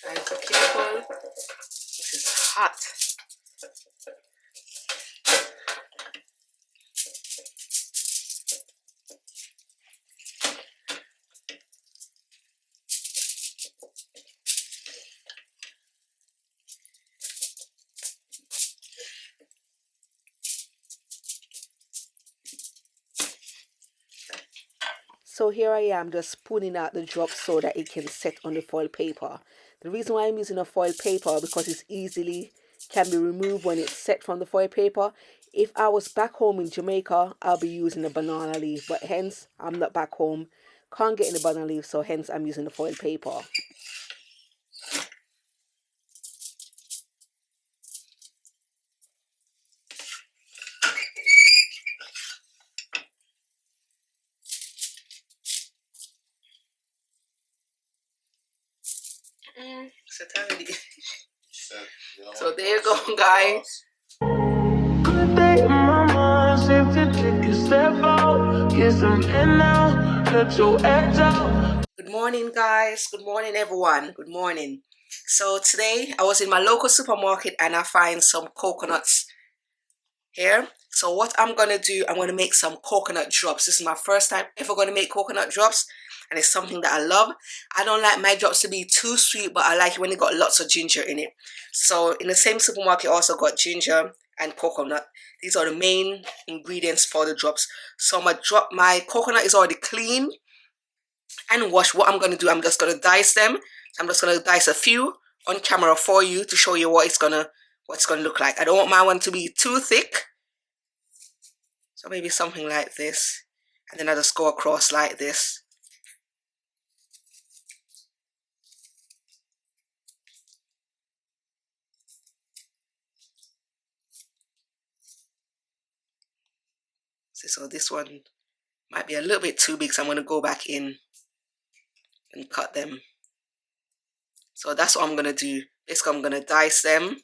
Guys, be careful. This is hot. So here I am just spooning out the drops so that it can set on the foil paper. The reason why I'm using a foil paper because it's easily can be removed when it's set from the foil paper. If I was back home in Jamaica, I'll be using a banana leaf, but hence I'm not back home. Can't get any banana leaf, so hence I'm using the foil paper. So there you go, guys. Good day, mama. Save to take a step out. Get some air now. Let your edge out. Good morning, guys. Good morning, everyone. Good morning. So today I was in my local supermarket and I find some coconuts here. So what I'm gonna do, I'm gonna make some coconut drops. This is my first time ever gonna make coconut drops, and it's something that I love. I don't like my drops to be too sweet, but I like it when it got lots of ginger in it. So in the same supermarket also got ginger and coconut. These are the main ingredients for the drops. So my coconut is already clean and washed. What I'm gonna do, I'm just gonna dice them. So I'm just gonna dice a few on camera for you to show you what it's gonna look like. I don't want my one to be too thick. So maybe something like this. And then I just go across like this. So this one might be a little bit too big, so I'm going to go back in and cut them. So that's what I'm going to do. Basically, I'm going to dice them.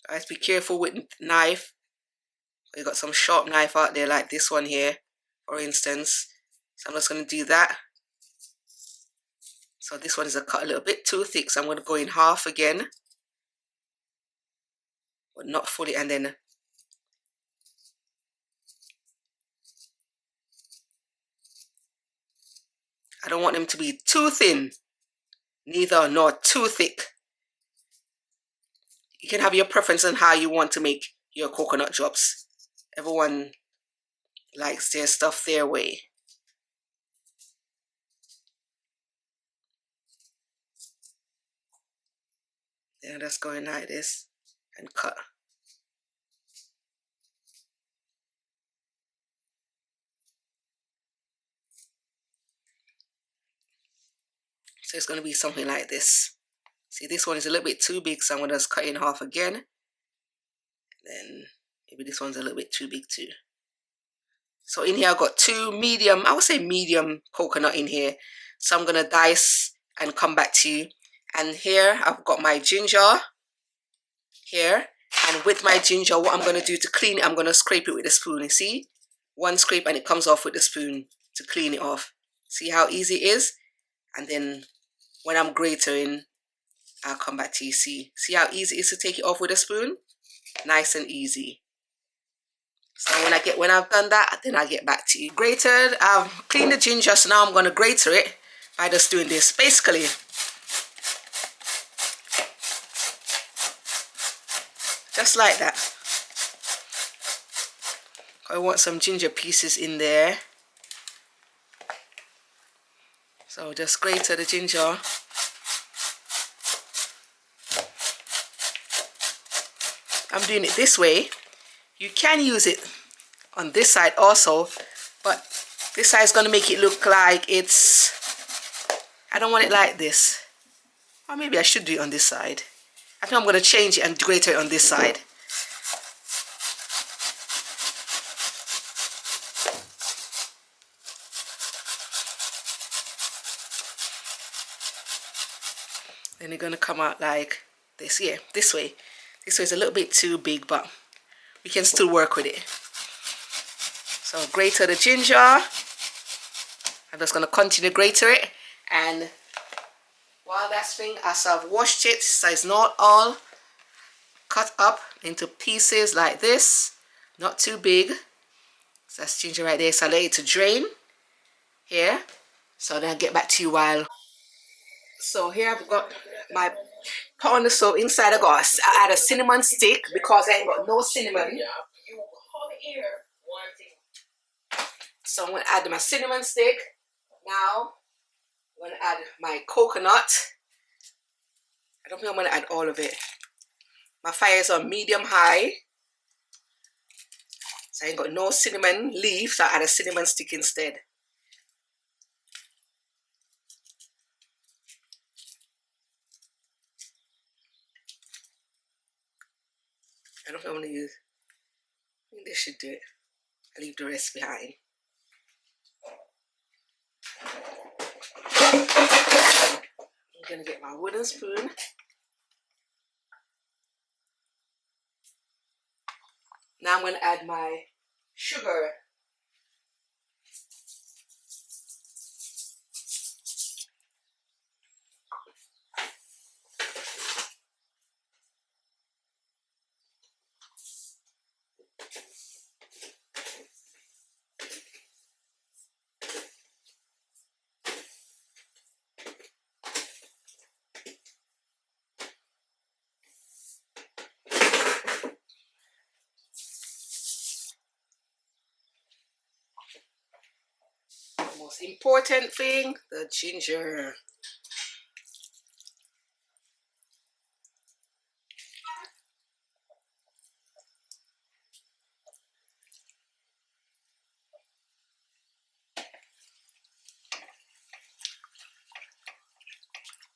Guys, be careful with knife. You got some sharp knife out there like this one here, for instance. So I'm just going to do that. So this one is cut a little bit too thick, so I'm going to go in half again. But not fully, and then I don't want them to be too thin, neither nor too thick. You can have your preference on how you want to make your coconut drops. Everyone likes their stuff their way. Then just go in like this and cut. So it's going to be something like this. See, this one is a little bit too big, so I'm going to just cut in half again. Then maybe this one's a little bit too big too. So in here I've got two medium, I would say medium coconut in here. So I'm going to dice and come back to you. And here I've got my ginger here. And with my ginger, what I'm going to do to clean it, I'm going to scrape it with a spoon. You see? One scrape and it comes off with the spoon to clean it off. See how easy it is? And then when I'm grating, I'll come back to you. See how easy it is to take it off with a spoon? Nice and easy. So when I've done that, then I'll get back to you. Grated, I've cleaned the ginger, so now I'm going to grate it by just doing this. Basically, just like that. I want some ginger pieces in there. So just grate the ginger. I'm doing it this way. You can use it on this side also, but this side is going to make it look like it's, I don't want it like this. Or maybe I should do it on this side. I think I'm going to change it and grate it on this side. Then they're going to come out like this, yeah, this way. This was a little bit too big, but we can still work with it. So grater the ginger. I'm just going to continue to grater it. And while that's thing, as I've washed it, so it's not all cut up into pieces like this. Not too big. So that's ginger right there. So I let it to drain here. So then I'll get back to you while. So here I've got my pot on the stove. Inside I add a cinnamon stick because I ain't got no cinnamon. So I'm going to add my cinnamon stick. Now I'm going to add my coconut. I don't think I'm going to add all of it. My fire is on medium high. So I ain't got no cinnamon leaf, so I add a cinnamon stick instead. I don't think I'm going to use. I think this should do it. I'll leave the rest behind. I'm going to get my wooden spoon. Now I'm going to add my sugar. Most important thing, the ginger.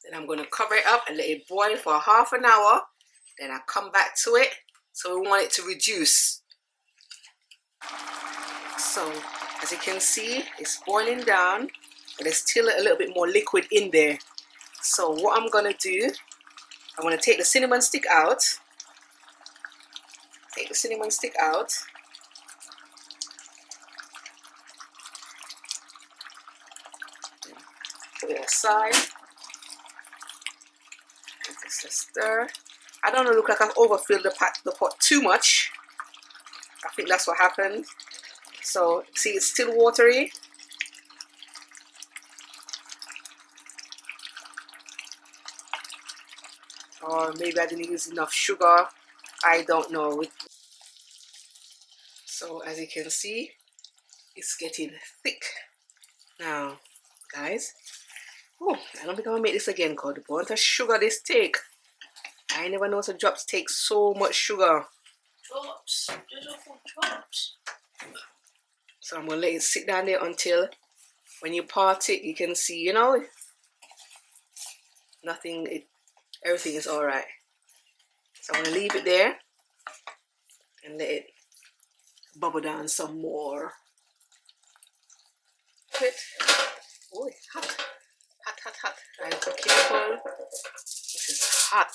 Then I'm going to cover it up and let it boil for half an hour. Then I come back to it. So we want it to reduce. So as you can see, it's boiling down, but there's still a little bit more liquid in there. So what I'm going to do, I'm going to take the cinnamon stick out. Take the cinnamon stick out. Put it aside. Just a stir. I don't look like I've overfilled the pot too much. I think that's what happened. So see, it's still watery. Or maybe I didn't use enough sugar. I don't know. So as you can see, it's getting thick. Now, guys, I don't think I'm gonna make this again because the amount of sugar this take. I never know some drops take so much sugar. Drops, beautiful drops. So I'm gonna let it sit down there until when you part it, you can see, you know, everything is all right. So I'm gonna leave it there and let it bubble down some more. Oh, it's hot. Hot. I'm so careful. This is hot.